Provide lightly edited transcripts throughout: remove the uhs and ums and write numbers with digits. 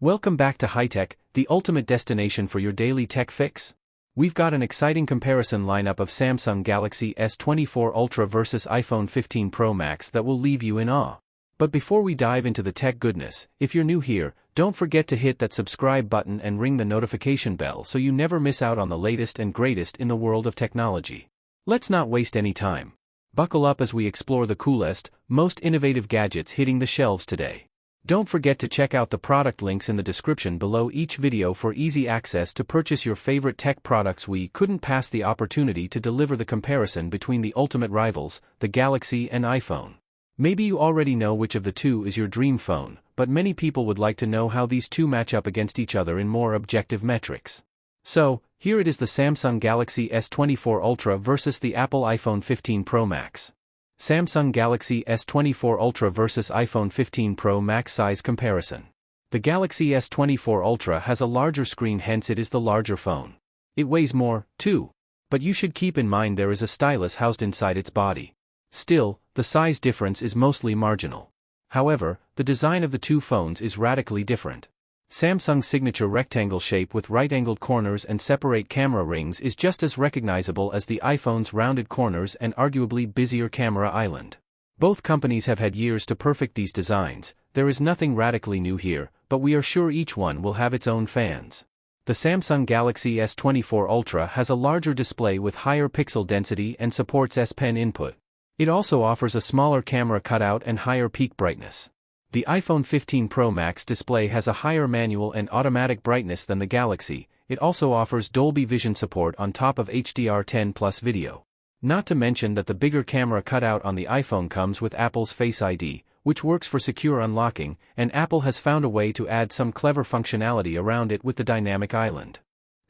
Welcome back to High Tech, the ultimate destination for your daily tech fix. We've got an exciting comparison lineup of Samsung Galaxy S24 Ultra versus iPhone 15 Pro Max that will leave you in awe. But before we dive into the tech goodness, if you're new here, don't forget to hit that subscribe button and ring the notification bell so you never miss out on the latest and greatest in the world of technology. Let's not waste any time. Buckle up as we explore the coolest, most innovative gadgets hitting the shelves today. Don't forget to check out the product links in the description below each video for easy access to purchase your favorite tech products. We couldn't pass the opportunity to deliver the comparison between the ultimate rivals, the Galaxy and iPhone. Maybe you already know which of the two is your dream phone, but many people would like to know how these two match up against each other in more objective metrics. So, here it is: the Samsung Galaxy S24 Ultra versus the Apple iPhone 15 Pro Max. Samsung Galaxy S24 Ultra versus iPhone 15 Pro Max size comparison. The Galaxy S24 Ultra has a larger screen, hence it is the larger phone. It weighs more, too. But you should keep in mind there is a stylus housed inside its body. Still, the size difference is mostly marginal. However, the design of the two phones is radically different. Samsung's signature rectangle shape with right-angled corners and separate camera rings is just as recognizable as the iPhone's rounded corners and arguably busier camera island. Both companies have had years to perfect these designs. There is nothing radically new here, but we are sure each one will have its own fans. The Samsung Galaxy S24 Ultra has a larger display with higher pixel density and supports S Pen input. It also offers a smaller camera cutout and higher peak brightness. The iPhone 15 Pro Max display has a higher manual and automatic brightness than the Galaxy. It also offers Dolby Vision support on top of HDR10 Plus video. Not to mention that the bigger camera cutout on the iPhone comes with Apple's Face ID, which works for secure unlocking, and Apple has found a way to add some clever functionality around it with the dynamic island.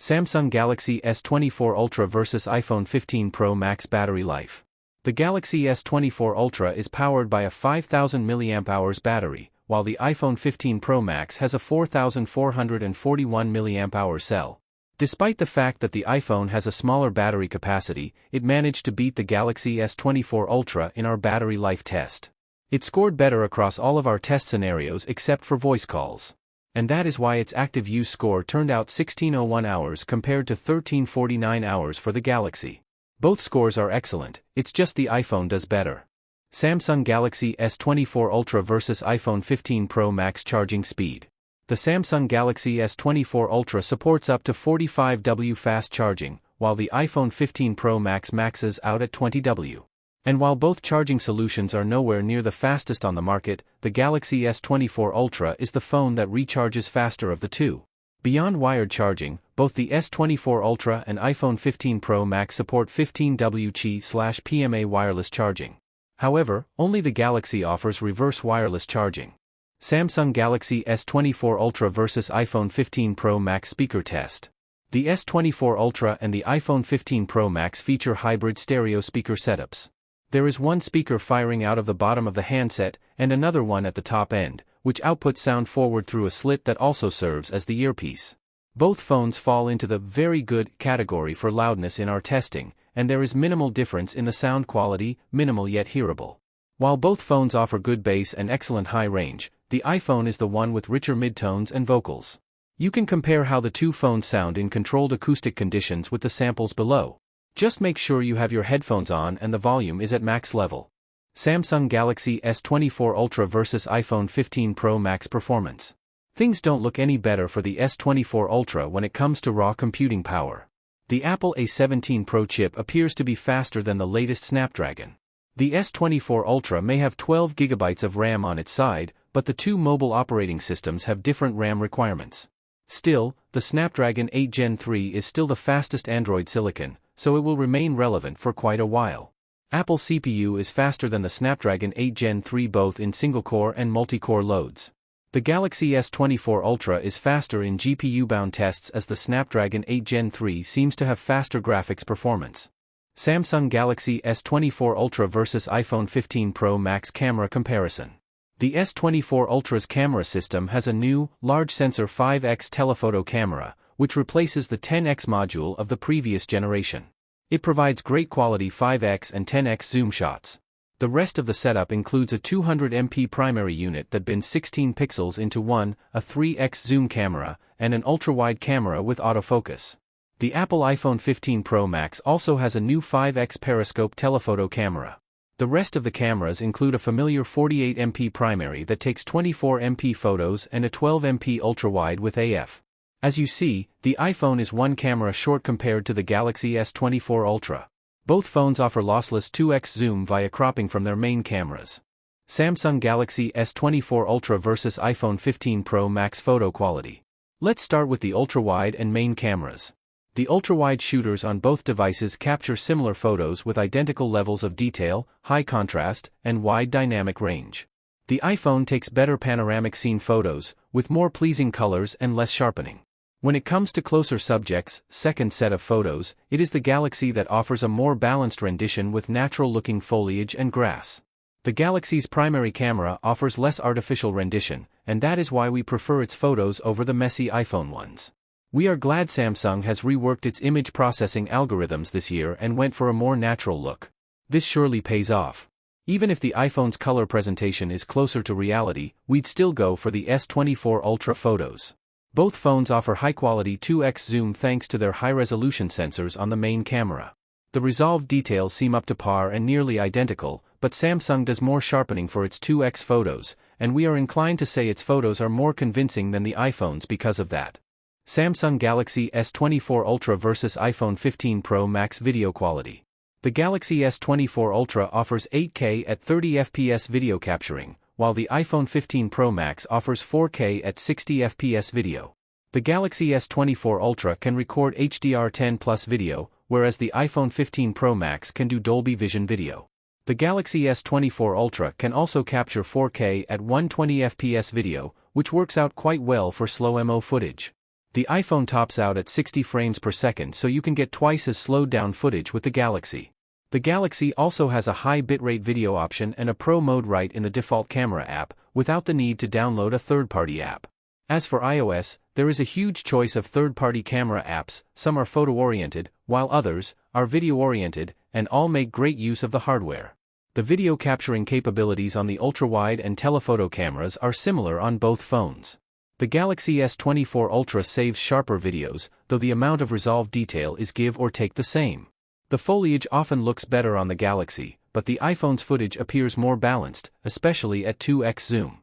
Samsung Galaxy S24 Ultra versus iPhone 15 Pro Max battery life. The Galaxy S24 Ultra is powered by a 5,000 mAh battery, while the iPhone 15 Pro Max has a 4,441 mAh cell. Despite the fact that the iPhone has a smaller battery capacity, it managed to beat the Galaxy S24 Ultra in our battery life test. It scored better across all of our test scenarios except for voice calls. And that is why its active use score turned out 1601 hours compared to 1349 hours for the Galaxy. Both scores are excellent, it's just the iPhone does better. Samsung Galaxy S24 Ultra versus iPhone 15 Pro Max charging speed. The Samsung Galaxy S24 Ultra supports up to 45W fast charging, while the iPhone 15 Pro Max maxes out at 20W. And while both charging solutions are nowhere near the fastest on the market, the Galaxy S24 Ultra is the phone that recharges faster of the two. Beyond wired charging, both the S24 Ultra and iPhone 15 Pro Max support 15W Qi/PMA wireless charging. However, only the Galaxy offers reverse wireless charging. Samsung Galaxy S24 Ultra versus iPhone 15 Pro Max speaker test. The S24 Ultra and the iPhone 15 Pro Max feature hybrid stereo speaker setups. There is one speaker firing out of the bottom of the handset, and another one at the top end, which outputs sound forward through a slit that also serves as the earpiece. Both phones fall into the very good category for loudness in our testing, and there is minimal difference in the sound quality, minimal yet hearable. While both phones offer good bass and excellent high range, the iPhone is the one with richer midtones and vocals. You can compare how the two phones sound in controlled acoustic conditions with the samples below. Just make sure you have your headphones on and the volume is at max level. Samsung Galaxy S24 Ultra versus iPhone 15 Pro Max performance. Things don't look any better for the S24 Ultra when it comes to raw computing power. The Apple A17 Pro chip appears to be faster than the latest Snapdragon. The S24 Ultra may have 12 GB of RAM on its side, but the two mobile operating systems have different RAM requirements. Still, the Snapdragon 8 Gen 3 is still the fastest Android silicon, so it will remain relevant for quite a while. Apple CPU is faster than the Snapdragon 8 Gen 3 both in single-core and multi-core loads. The Galaxy S24 Ultra is faster in GPU-bound tests as the Snapdragon 8 Gen 3 seems to have faster graphics performance. Samsung Galaxy S24 Ultra versus iPhone 15 Pro Max camera comparison. The S24 Ultra's camera system has a new, large sensor 5x telephoto camera, which replaces the 10x module of the previous generation. It provides great quality 5x and 10x zoom shots. The rest of the setup includes a 200MP primary unit that bins 16 pixels into one, a 3x zoom camera, and an ultra-wide camera with autofocus. The Apple iPhone 15 Pro Max also has a new 5x periscope telephoto camera. The rest of the cameras include a familiar 48MP primary that takes 24MP photos and a 12MP ultra-wide with AF. As you see, the iPhone is one camera short compared to the Galaxy S24 Ultra. Both phones offer lossless 2x zoom via cropping from their main cameras. Samsung Galaxy S24 Ultra vs iPhone 15 Pro Max photo quality. Let's start with the ultra-wide and main cameras. The ultra-wide shooters on both devices capture similar photos with identical levels of detail, high contrast, and wide dynamic range. The iPhone takes better panoramic scene photos, with more pleasing colors and less sharpening. When it comes to closer subjects, second set of photos, it is the Galaxy that offers a more balanced rendition with natural-looking foliage and grass. The Galaxy's primary camera offers less artificial rendition, and that is why we prefer its photos over the messy iPhone ones. We are glad Samsung has reworked its image processing algorithms this year and went for a more natural look. This surely pays off. Even if the iPhone's color presentation is closer to reality, we'd still go for the S24 Ultra photos. Both phones offer high-quality 2x zoom thanks to their high-resolution sensors on the main camera. The resolved details seem up to par and nearly identical, but Samsung does more sharpening for its 2x photos, and we are inclined to say its photos are more convincing than the iPhone's because of that. Samsung Galaxy S24 Ultra vs iPhone 15 Pro Max video quality. The Galaxy S24 Ultra offers 8K at 30fps video capturing, while the iPhone 15 Pro Max offers 4K at 60fps video. The Galaxy S24 Ultra can record HDR10+ video, whereas the iPhone 15 Pro Max can do Dolby Vision video. The Galaxy S24 Ultra can also capture 4K at 120fps video, which works out quite well for slow MO footage. The iPhone tops out at 60 frames per second, so you can get twice as slowed down footage with the Galaxy. The Galaxy also has a high bitrate video option and a Pro mode right in the default camera app, without the need to download a third-party app. As for iOS, there is a huge choice of third-party camera apps. Some are photo-oriented, while others are video-oriented, and all make great use of the hardware. The video capturing capabilities on the ultra-wide and telephoto cameras are similar on both phones. The Galaxy S24 Ultra saves sharper videos, though the amount of resolved detail is give or take the same. The foliage often looks better on the Galaxy, but the iPhone's footage appears more balanced, especially at 2x zoom.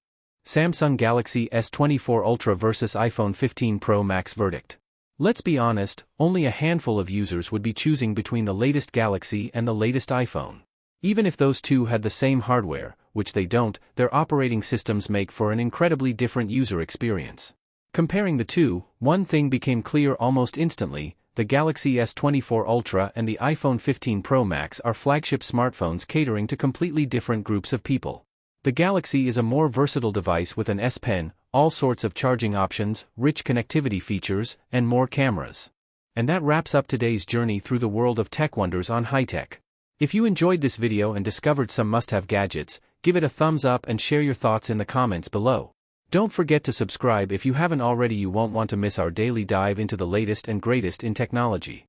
Samsung Galaxy S24 Ultra vs iPhone 15 Pro Max verdict. Let's be honest, only a handful of users would be choosing between the latest Galaxy and the latest iPhone. Even if those two had the same hardware, which they don't, their operating systems make for an incredibly different user experience. Comparing the two, one thing became clear almost instantly: the Galaxy S24 Ultra and the iPhone 15 Pro Max are flagship smartphones catering to completely different groups of people. The Galaxy is a more versatile device with an S Pen, all sorts of charging options, rich connectivity features, and more cameras. And that wraps up today's journey through the world of tech wonders on high-tech. If you enjoyed this video and discovered some must-have gadgets, give it a thumbs up and share your thoughts in the comments below. Don't forget to subscribe if you haven't already. You won't want to miss our daily dive into the latest and greatest in technology.